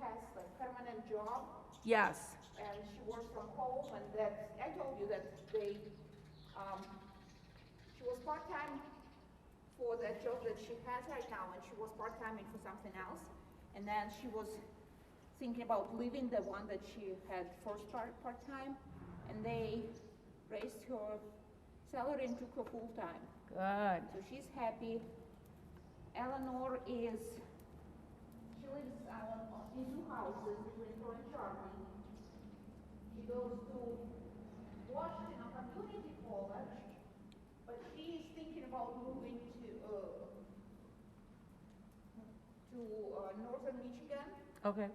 has like permanent job. Yes. And she works from home, and that I told you that she was part-time for the job that she has right now, and she was part-timing for something else. And then she was thinking about leaving the one that she had first part-time, and they raised her salary and took her full-time. Good. So she's happy. Eleanor is, she lives in 2 houses between her and Charlie. She goes to Washington Community College, but she is thinking about moving to northern Michigan. Okay.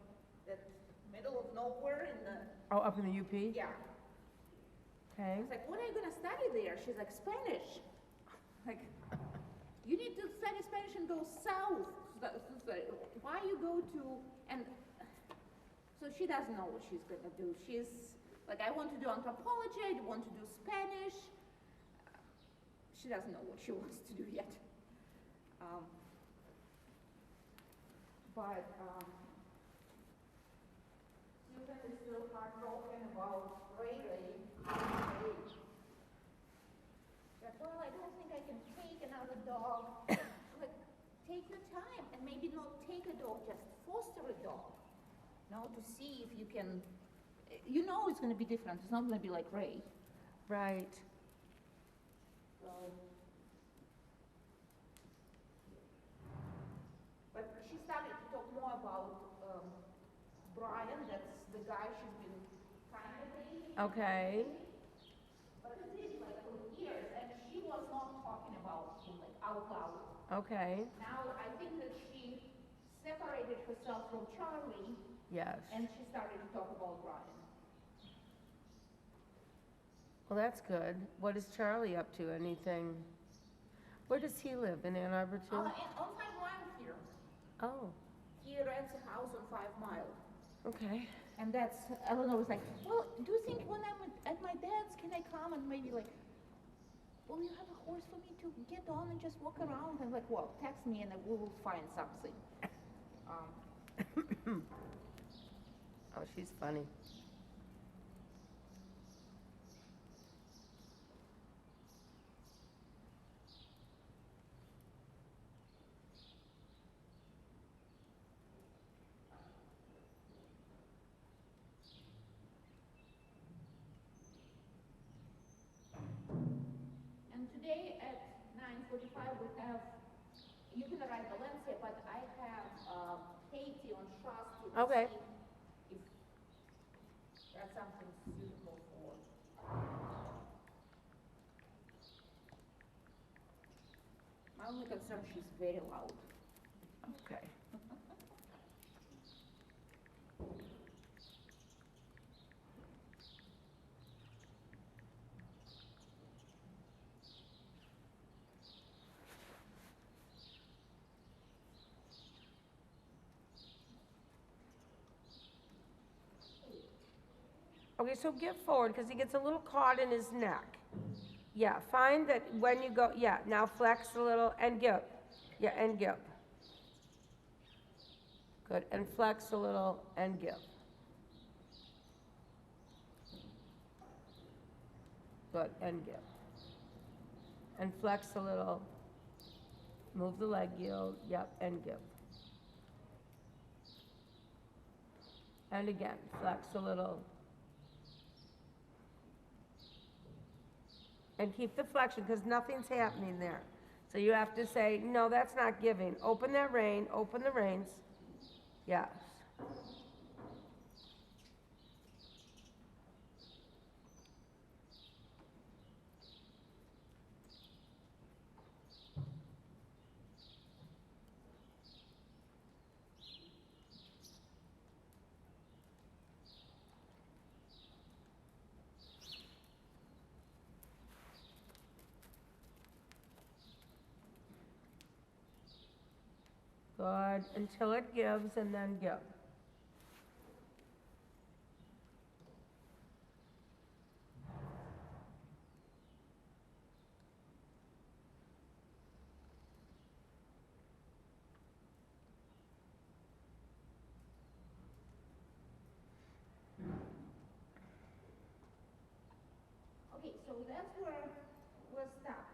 That's middle of nowhere in the. Oh, up in the UP? Yeah. Okay. I was like, what are you going to study there? She's like, Spanish. Like, you need to study Spanish and go south. Why you go to, and so she doesn't know what she's going to do. She's like, I want to do anthropology, I want to do Spanish. She doesn't know what she wants to do yet. But Susan is still heartbroken about Ray. Like, well, I don't think I can take another dog. Like, take your time and maybe not take a dog, just foster a dog. To see if you can, it's going to be different. It's not going to be like Ray. Right. So, but she started to talk more about Brian. That's the guy she's been kind of dating. Okay. But it's been like for years, and she was not talking about him like out loud. Okay. Now I think that she separated herself from Charlie. Yes. And she started to talk about Brian. Well, that's good. What is Charlie up to? Anything? Where does he live? In Ann Arbor too? On 5 Mile here. Oh. He rents a house on 5 Mile. Okay. And that's, Eleanor was like, well, do you think when I'm at my dad's, can I come and maybe like, will you have a horse for me to get on and just walk around? And like, well, text me and we will find something. Oh, she's funny. And today at 9:45 we have, you can arrive Valencia, but I have Haiti on Shasti. Okay. If that's something suitable for. My only concern, she's very loud. Okay. Okay, so get forward because he gets a little caught in his neck. Yeah, find that when you go, yeah, now flex a little and give. Yeah, and give. Good, and flex a little and give. Good, and give. And flex a little. Move the leg yield, yep, and give. And again, flex a little. And keep the flexion because nothing's happening there. So you have to say, no, that's not giving. Open that rein, open the reins. Yes. Good, until it gives and then give. that's where we're stuck.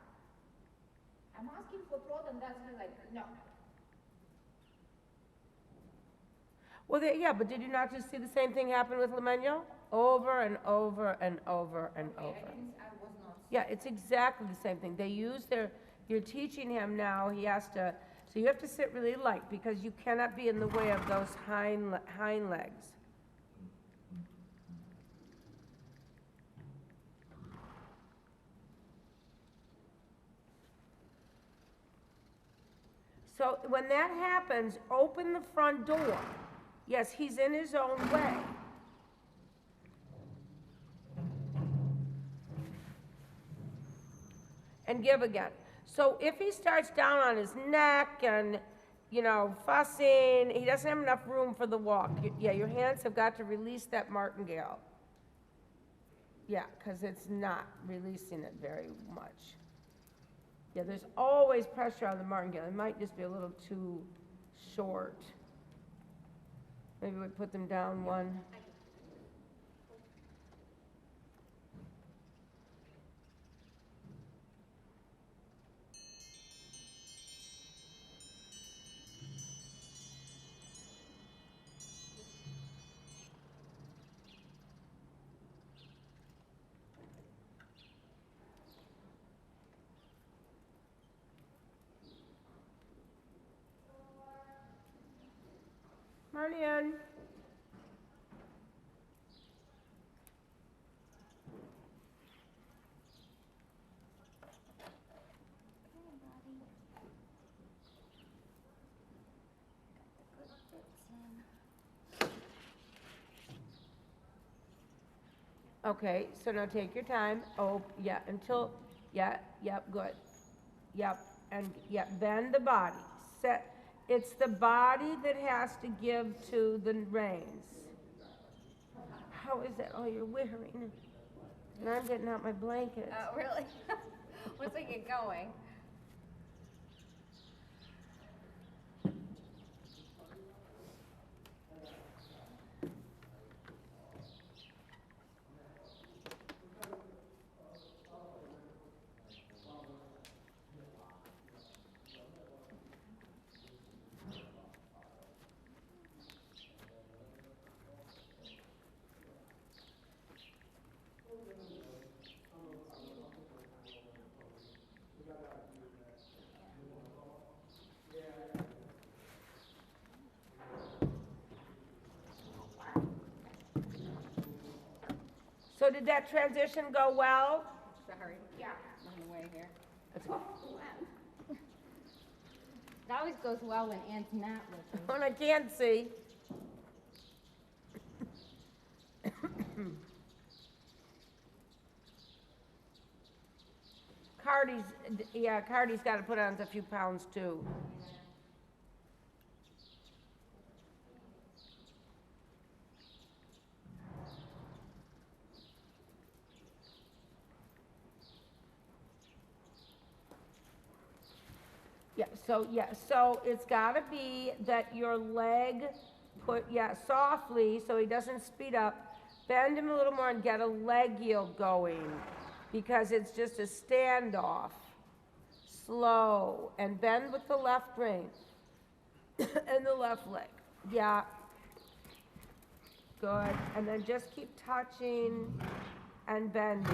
I'm asking for throat and that's like, no. Well, yeah, but did you not just see the same thing happen with Lemuel? Over and over and over and over. I was not. Yeah, it's exactly the same thing. They use you're teaching him now, he has to, so you have to sit really light because you cannot be in the way of those hind legs. So when that happens, open the front door. Yes, he's in his own way. And give again. So if he starts down on his neck and, fussing, he doesn't have enough room for the walk. Yeah, your hands have got to release that martingale. Yeah, because it's not releasing it very much. Yeah, there's always pressure on the martingale. It might just be a little too short. Maybe we put them down one. Marianne. Okay, so now take your time. Oh, yeah, yep, good. Yep, and bend the body. It's the body that has to give to the reins. How is that? Oh, you're wearing. And I'm getting out my blankets. Oh, really? Where's it get going? So did that transition go well? Sorry. Yeah. On the way here. That's good. It always goes well when Aunt's not with me. When I can't see. Cardi's got to put on a few pounds too. So it's got to be that your leg softly so he doesn't speed up. Bend him a little more and get a leg yield going because it's just a standoff. Slow and bend with the left rein and the left leg. Yeah. Good. And then just keep touching and bending.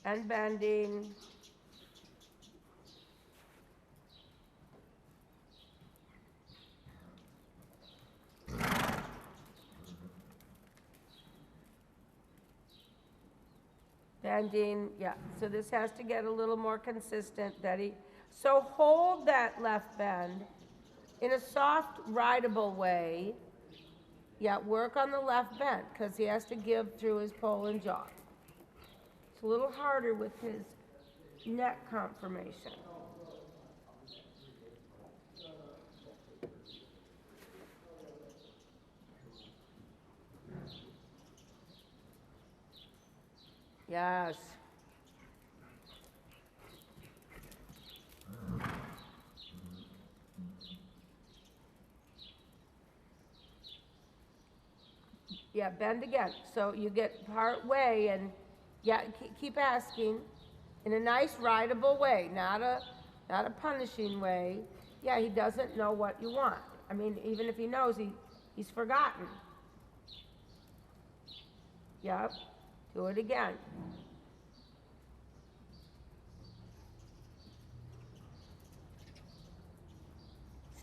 And bending. Bending, yeah. So this has to get a little more consistent, Betty. So hold that left bend in a soft, rideable way. Yeah, work on the left bend because he has to give through his pole and jaw. It's a little harder with his neck conformation. Yes. Yeah, bend again. So you get part way and, yeah, keep asking in a nice rideable way, not a punishing way. Yeah, he doesn't know what you want. I mean, even if he knows, he's forgotten. Yep, do it again.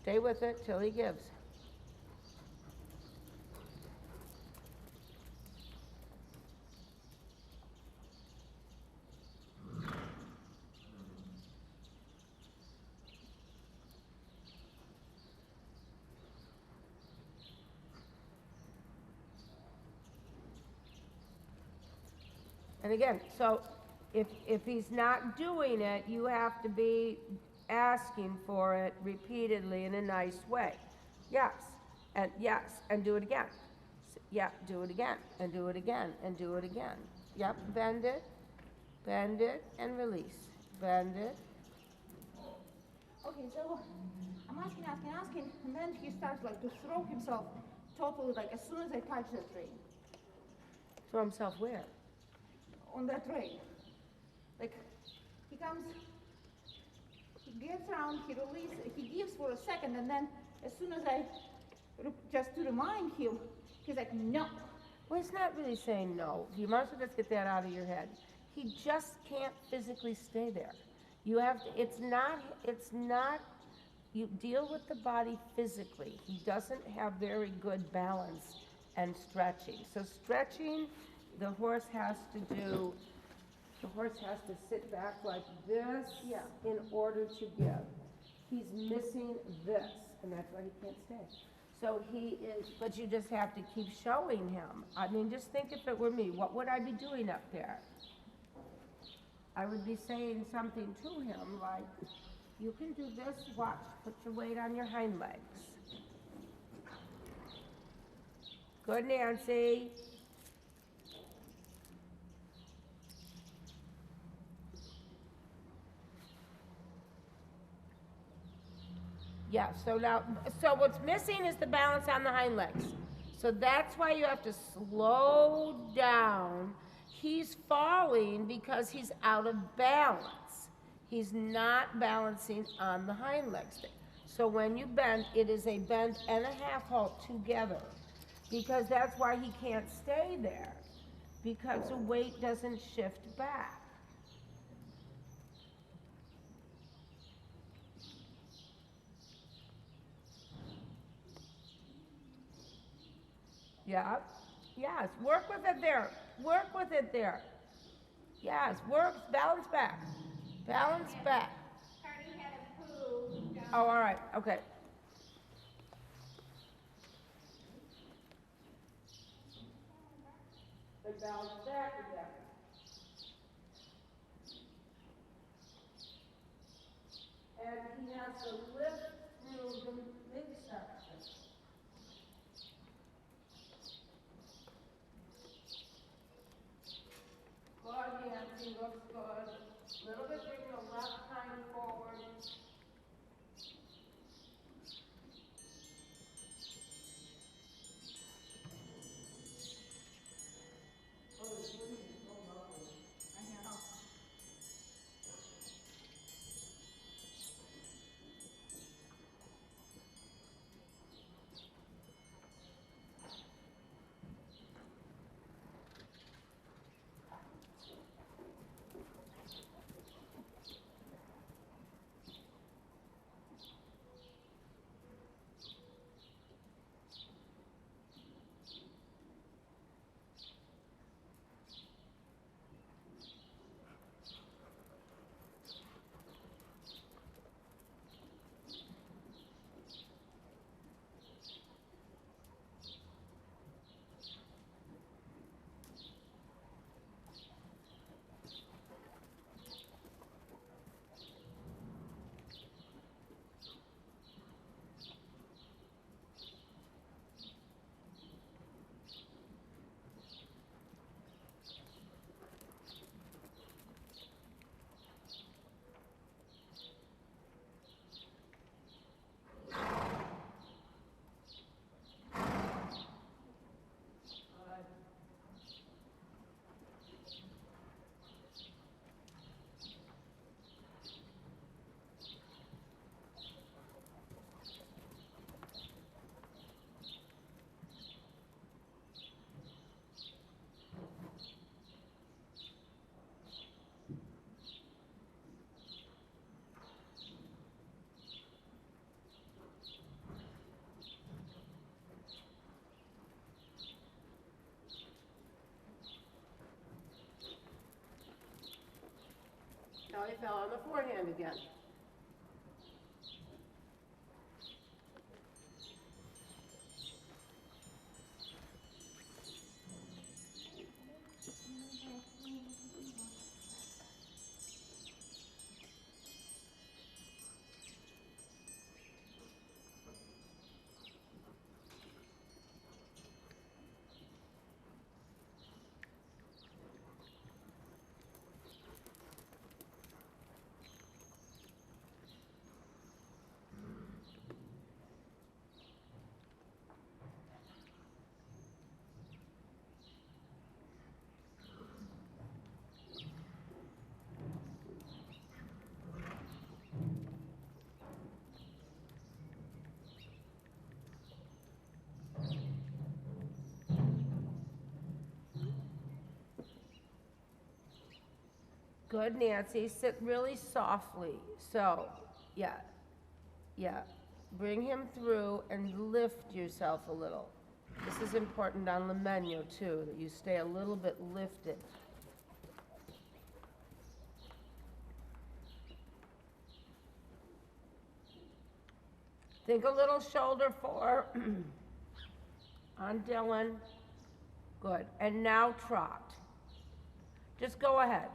Stay with it till he gives. And again, so if he's not doing it, you have to be asking for it repeatedly in a nice way. Yes, and do it again. Yeah, do it again, and do it again, and do it again. Yep, bend it, and release. Bend it. Okay, so I'm asking, and then he starts like to throw himself totally, like as soon as I touch the train, Throw himself where? on that train. Like, he comes, he gets around, he releases, he gives for a second, and then as soon as I, just to remind him, he's like, no. Well, he's not really saying no. You might as well just get that out of your head. He just can't physically stay there. You have to, it's not, you deal with the body physically. He doesn't have very good balance and stretching. So stretching, the horse has to sit back like this in order to give. He's missing this, and that's why he can't stay. So he is, but you just have to keep showing him. I mean, just think if it were me, what would I be doing up there? I would be saying something to him like, you can do this, watch, put your weight on your hind legs. Good, Nancy. Yeah, so now, so what's missing is the balance on the hind legs. So that's why you have to slow down. He's falling because he's out of balance. He's not balancing on the hind legs. So when you bend, it is a bend and a half halt together, because that's why he can't stay there, because the weight doesn't shift back. Yeah, yes, work with it there, work with it there. Yes, work, balance back, balance back. Cardi had a poo down. Oh, all right, okay. But balance back again. And he has to lift through the midsection. Good, Nancy, looks good. Little bit, bring the left hind forward. Oh, this woman is so lovely. I know. Now he fell on the forehand again. Good, Nancy. Sit really softly. So, yeah. Bring him through and lift yourself a little. This is important on the menu too, that you stay a little bit lifted. Think a little shoulder forward on Dylan. Good. And now trot. Just go ahead.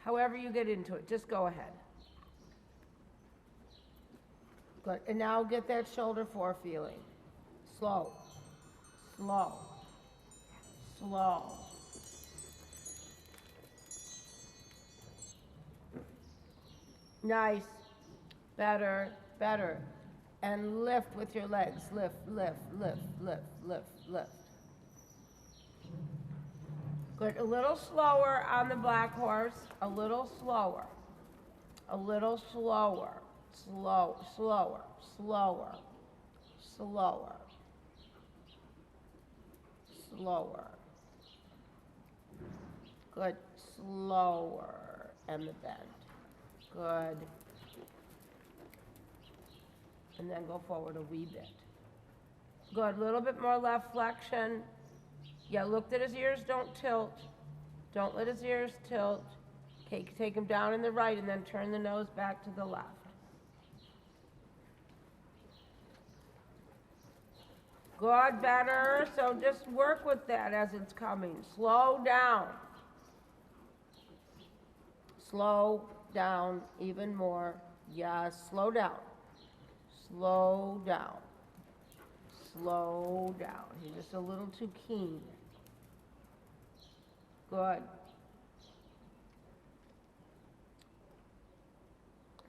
However you get into it, just go ahead. Good. And now get that shoulder fore feeling. Slow. Slow. Slow. Nice. Better, better. And lift with your legs. Lift, lift, lift, lift, lift, lift. Good. A little slower on the black horse. A little slower. A little slower. Slower, slower. Slower. Good. Slower. And the bend. Good. And then go forward a wee bit. Good. A little bit more left flexion. Yeah, look that his ears don't tilt. Don't let his ears tilt. Okay, take him down in the right and then turn the nose back to the left. Good, better. So just work with that as it's coming. Slow down. Slow down even more. Yes, slow down. Slow down. Slow down. He's just a little too keen. Good.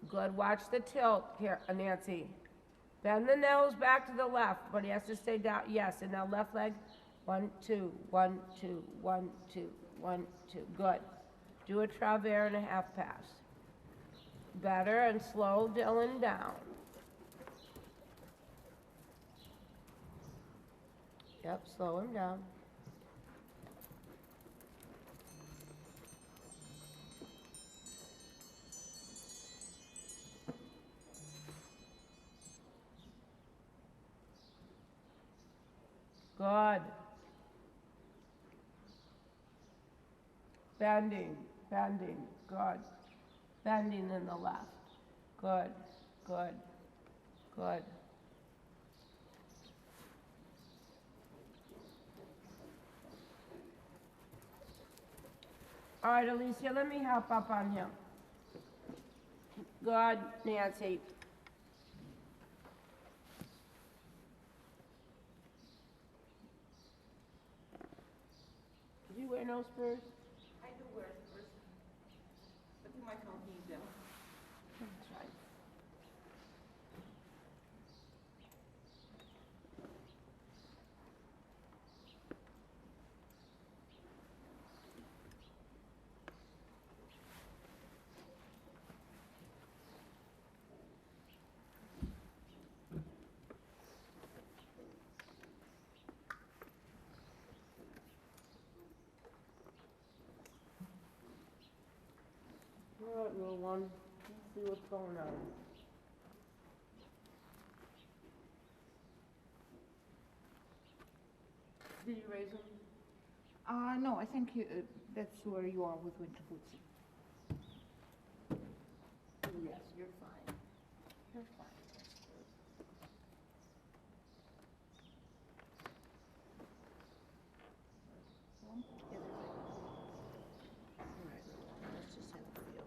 Good. Watch the tilt here, Nancy. Bend the nose back to the left, but he has to stay down. Yes, and now left leg. 1, 2, 1, 2, 1, 2, 1, 2. Good. Do a travers and a half pass. Better, and slow Dylan down. Yep, slow him down. Good. Bending, bending, good. Bending in the left. Good, good, good. All right, Alicia, let me help up on him. Good, Nancy. Do you wear no spurs? I do wear spurs, but you might not need them. That's right. All right, little one. Let's see what's going on. Did you raise him? No, I think That's where you are with winter boots. Yes, you're fine. You're fine. Let's just have a feel.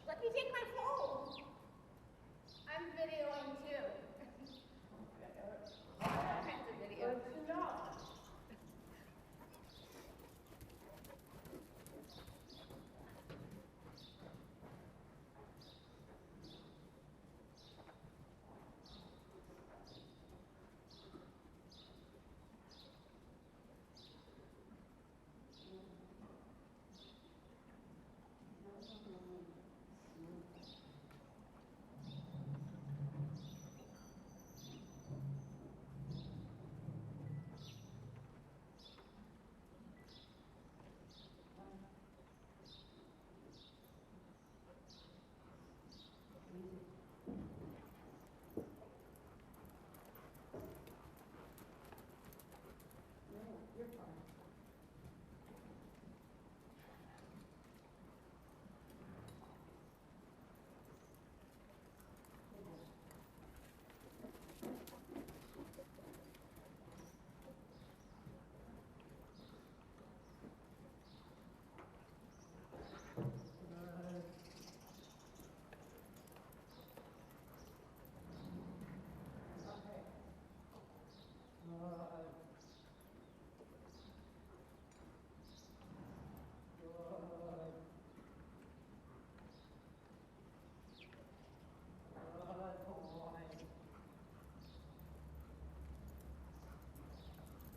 Let me take my phone. I'm videoing too. All kinds of videos. Good.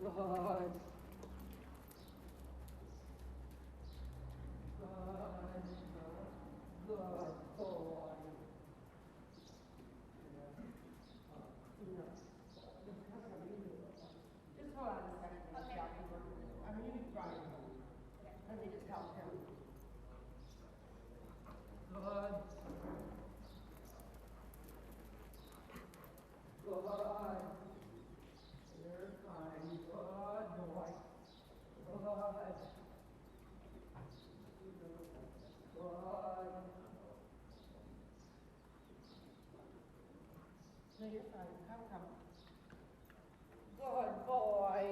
Good boy. Just hold on a second. Okay. I mean, you can try it. Let me just help him. Good. Good. You're fine. Good boy. Good. Good. No, you're fine. Come. Good boy.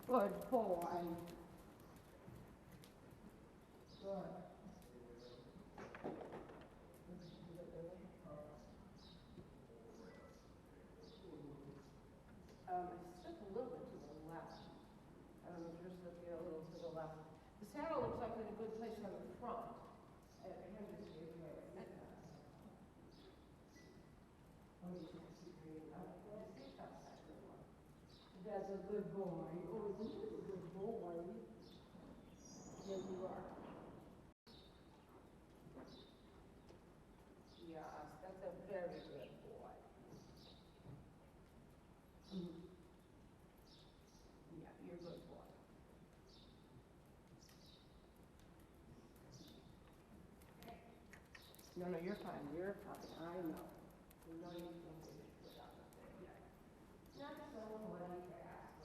Good boy. Good. It's just a little bit to the left. I don't know if you're looking a little to the left. The saddle looks like in a good place on the front. And him just gave me a That's a good boy. Oh, this is a good boy. Yes, you are. Yes, that's a very good boy. No, no, you're fine, I know. You know you can get it put on there, yeah. Not so many fast,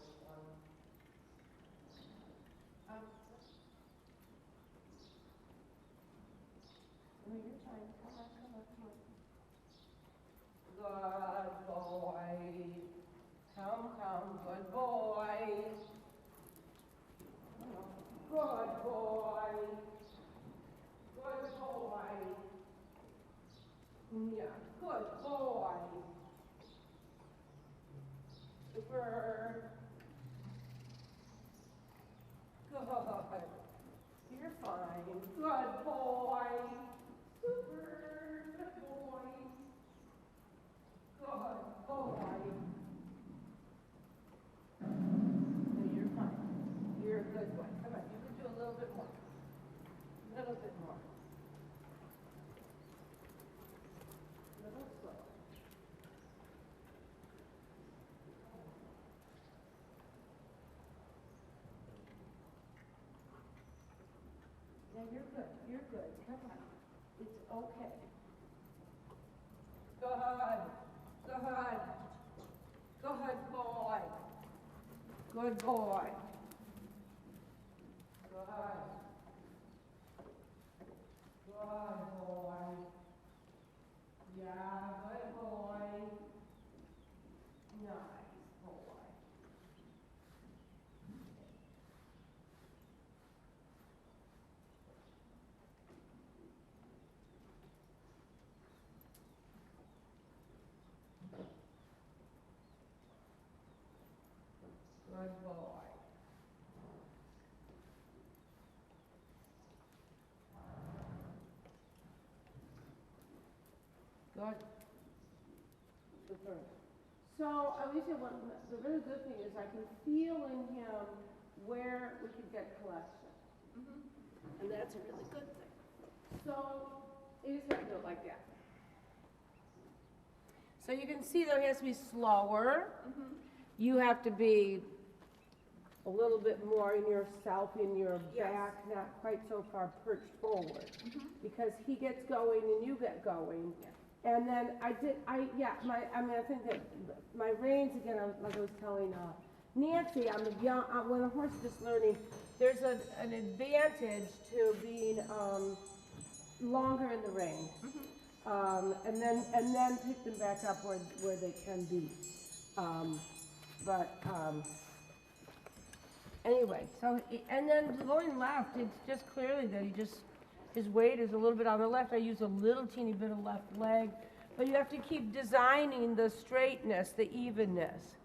no, you're fine, come on. Good boy. Come, good boy. Good boy. Good boy. Yeah, good boy. Super. Good. You're fine. Good boy. Super. Good boy. Good boy. No, you're fine. You're a good boy. Come on, you can do a little bit more. A little bit more. A little slower. Yeah, you're good. You're good. Come on. It's okay. Good. Good. Good boy. Good boy. Good. Good boy. Yeah, good boy. Nice boy. Good boy. Good. Super. So, Alicia, the really good thing is I can feel in him where we could get collection. And that's a really good thing. So, you just have to do it like that. So you can see though he has to be slower. You have to be a little bit more in yourself, in your back, not quite so far perched forward. Because he gets going and you get going. And then I think that my reins, again, like I was telling Nancy, when a horse is just learning, there's an advantage to being longer in the rein. And then pick them back up where they can be. Anyway, so, and then going left, it's just clearly that his weight is a little bit on the left. I use a little teeny bit of left leg, but you have to keep designing the straightness, the evenness.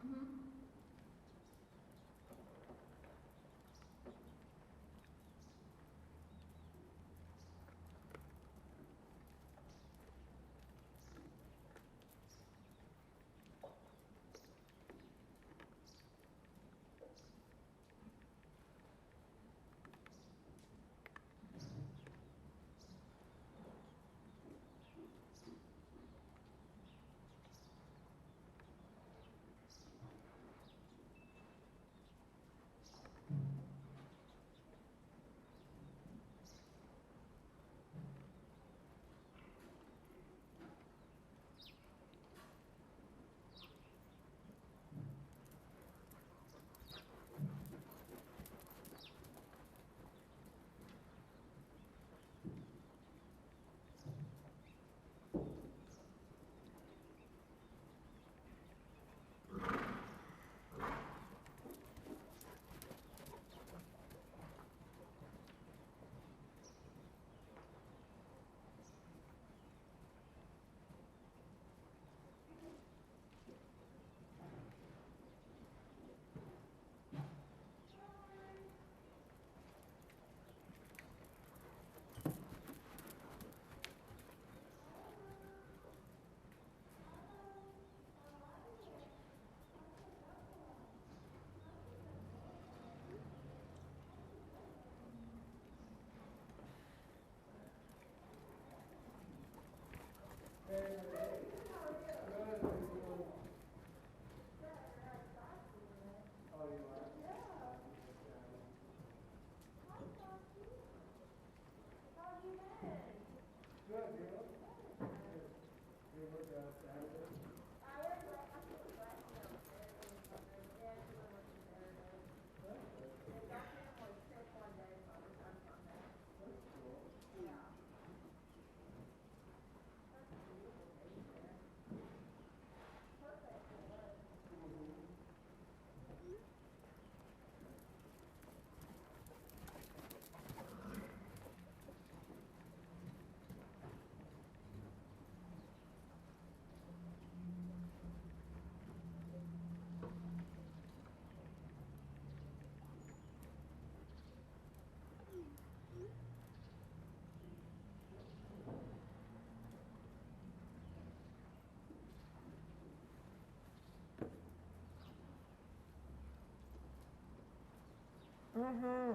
Mm-hmm.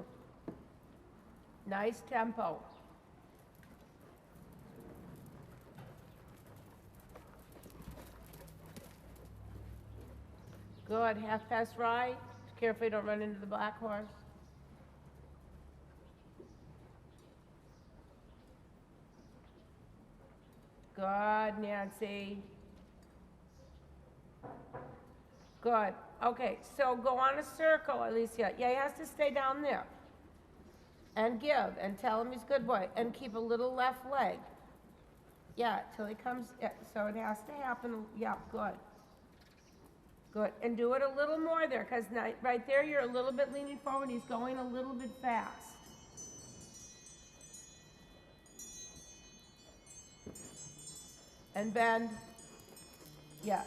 Nice tempo. Good, half past right. Careful you don't run into the black horse. Good, Nancy. Good. Okay, so go on a circle, Alicia. Yeah, he has to stay down there. And give, and tell him he's a good boy, and keep a little left leg. Yeah, till he comes, yeah, so it has to happen, yeah, good. Good, and do it a little more there, because right there you're a little bit leaning forward, he's going a little bit fast. And bend, yeah.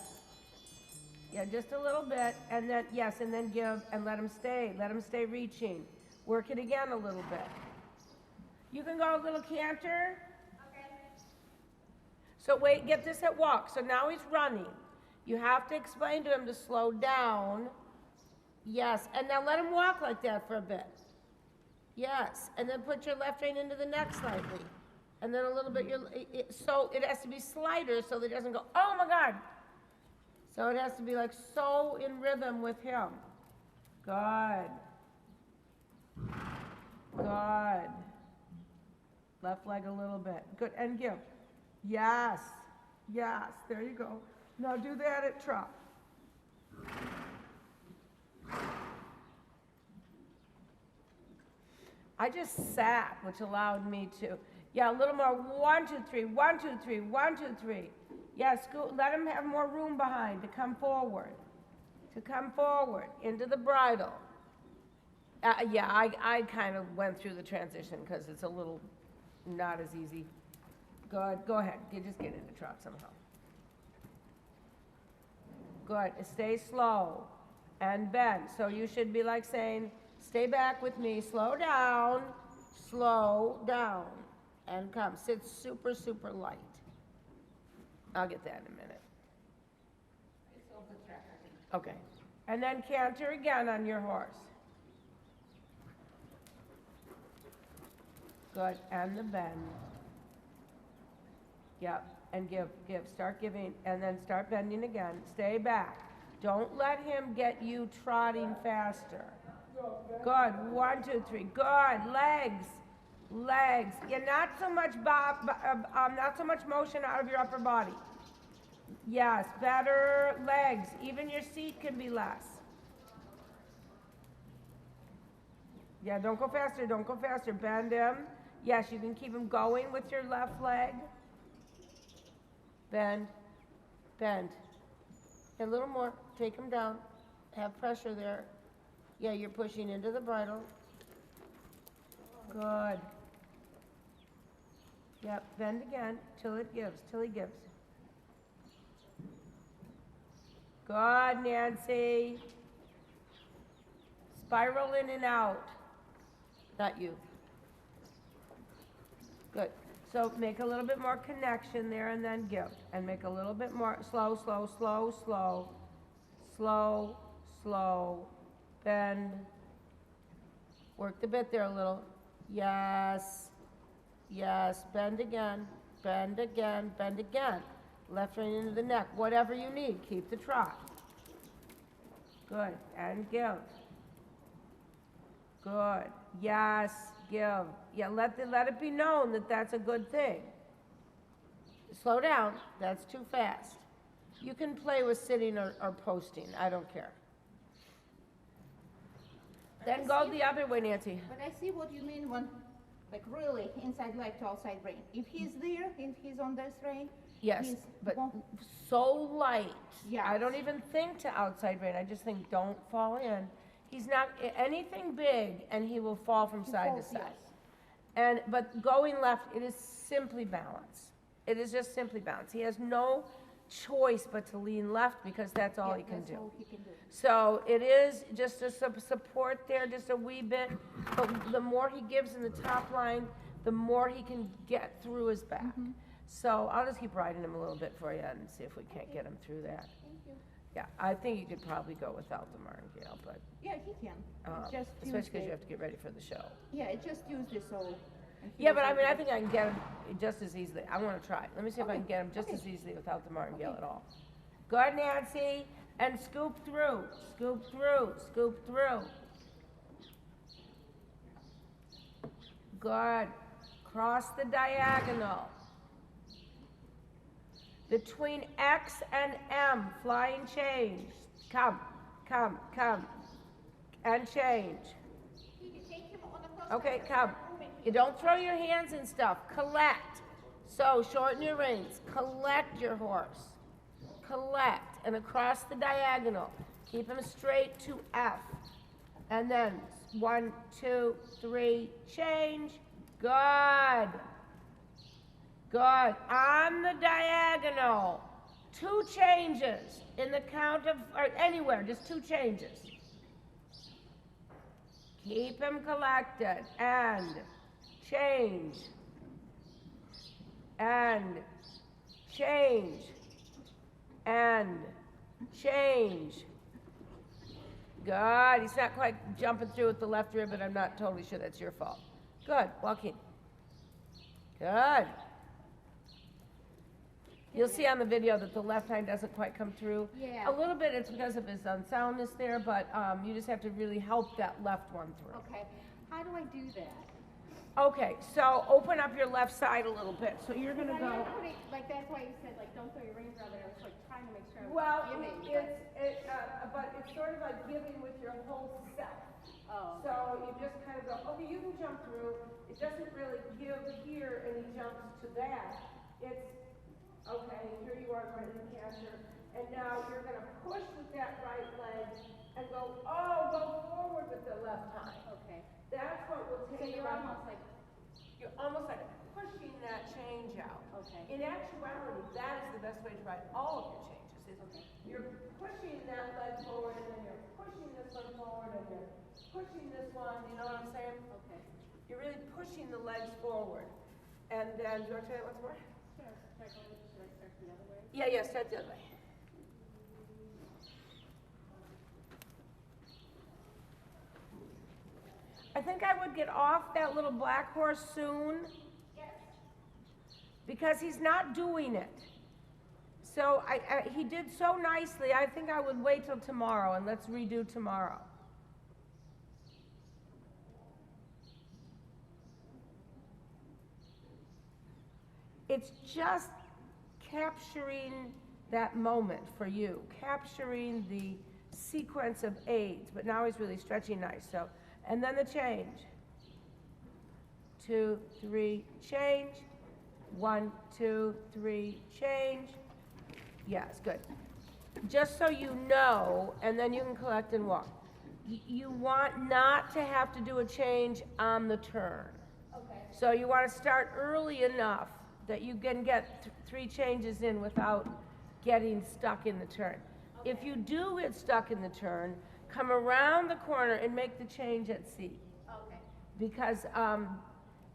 Yeah, just a little bit, and then, yes, and then give, and let him stay reaching. Work it again a little bit. You can go a little canter. Okay. So wait, get this at walk. So now he's running. You have to explain to him to slow down. Yes, and now let him walk like that for a bit. Yes, and then put your left rein into the neck slightly. And then a little bit, so it has to be slighter so that it doesn't go, oh my God. So it has to be like so in rhythm with him. Good. Good. Left leg a little bit. Good, and give. Yes. Yes, there you go. Now do that at trot. I just sat, which allowed me to, yeah, a little more. 1, 2, 3, 1, 2, 3, 1, 2, 3. Yeah, let him have more room behind to come forward. To come forward into the bridle. Yeah, I kind of went through the transition because it's a little not as easy. Good, go ahead. You just get into trot somehow. Good, stay slow and bend. So you should be like saying, stay back with me, slow down, and come. Sit super, super light. I'll get that in a minute. Okay, and then canter again on your horse. Good, and the bend. Yep, and give, start giving, and then start bending again. Stay back. Don't let him get you trotting faster. Good, 1, 2, 3, good, legs. Yeah, not so much motion out of your upper body. Yes, better legs. Even your seat can be less. Yeah, don't go faster, bend him. Yes, you can keep him going with your left leg. Bend. A little more, take him down. Have pressure there. Yeah, you're pushing into the bridle. Good. Yep, bend again till he gives. Good, Nancy. Spiral in and out. Not you. Good. So make a little bit more connection there and then give. And make a little bit more, slow. Bend. Work the bit there a little. Yes. Bend again. Left rein into the neck. Whatever you need, keep the trot. Good, and give. Good, yes, give. Yeah, let it be known that that's a good thing. Slow down, that's too fast. You can play with sitting or posting, I don't care. Then go the other way, Nancy. But I see what you mean when, like really, inside leg to outside rein. If he's there, if he's on this rein, Yes, but so light. Yes. I don't even think to outside rein. I just think don't fall in. He's not anything big, and he will fall from side to side. But going left, it is simply balance. It is just simply balance. He has no choice but to lean left because that's all he can do. So it is just a support there, just a wee bit. But the more he gives in the top line, the more he can get through his back. So I'll just keep riding him a little bit for you and see if we can't get him through that. Thank you. Yeah, I think you could probably go without the martingale, but, Yeah, he can. Just especially use because you the, have to get ready for the show. yeah, it just use this so. and he Yeah, but doesn't I mean, I get- think I can get him just as easily. I wanna try. Let me see if I can get him just okay. as easily without the martingale at all. Good, Nancy, and scoop through, scoop through, scoop through. Good. Cross the diagonal. Between X and M, flying change. Come, come, come, and change. You can take him on the cross. Okay, and come. start moving. You don't throw your hands and stuff. Collect. So shorten your reins. Collect your horse. Collect and across the diagonal. Keep him straight to F. And then 1, 2, 3, change. Good. Good. On the diagonal. 2 changes in the count of, or anywhere, just 2 changes. Keep him collected and change. And change. And change. Good. He's not quite jumping through with the left rib, but I'm not totally sure that's your fault. Good. Walking. Good. You'll see on the video that the left hind doesn't quite come through. Yeah. A little bit, it's because of his unsoundness there, but you just have to really help that left one through. Okay, how do I do that? Okay, so open up your left side a little bit. So you're gonna I go. didn't put it- Like, that's why you said, like, don't throw your reins around, but I was like trying to make sure I was Well, giving. but it's sort of like giving with your whole self. Oh, So you just kind of go, okay, you can jump through. It doesn't really give here and he jumps to that. It's, okay, here you are right in the canter. And now you're gonna push with that right leg and go forward with the left hind. okay. That's what will So take you you're out. almost like, You're almost like pushing that change out. okay. In actuality, that is the best way to ride all of your changes. Is you're pushing that leg forward and then you're pushing this one forward and you're pushing this one, you know what I'm saying? Okay. You're really pushing the legs forward. And then, do you want to try that once more? Should I start the other way? Yeah, start the other way. I think I would get off that little black horse soon. Yes. Because he's not doing it. So he did so nicely, I think I would wait till tomorrow and let's redo tomorrow. It's just capturing that moment for you, capturing the sequence of aids, but now he's really stretching nice, so, and then the change. 2, 3, change. 1, 2, 3, change. Yes, good. Just so you know, and then you can collect and walk. You want not to have to do a change on the turn. Okay. So you want to start early enough that you can get 3 changes in without getting stuck in the turn. Okay. If you do get stuck in the turn, come around the corner and make the change at C. Okay. Because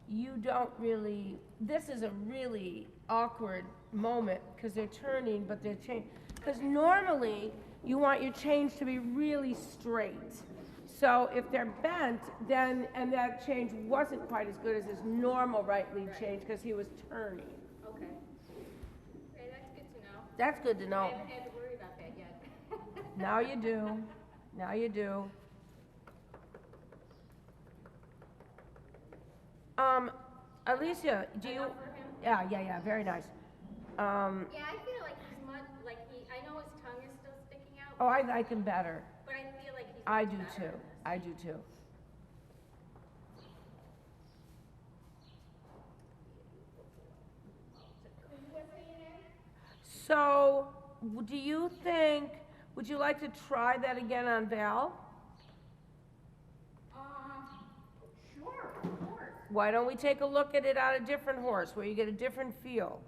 you don't really, this is a really awkward moment because they're turning, but they're changing. Because normally, you want your change to be really straight. So if they're bent, then, and that change wasn't quite as good as his normal right lead change because he was turning. Okay. Okay, that's good to know. That's good to I know. haven't had to worry about that yet. Now you do. Now you do. Alicia, do you? Enough for him? Yeah, very nice. Yeah, I feel like he's much, like I know his tongue is still sticking out, Oh, I like him better. but I feel like he's I much do better. too. I do too. So, do you think, would you like to try that again on Val? Sure, of course. Why don't we take a look at it on a different horse where you get a different feel?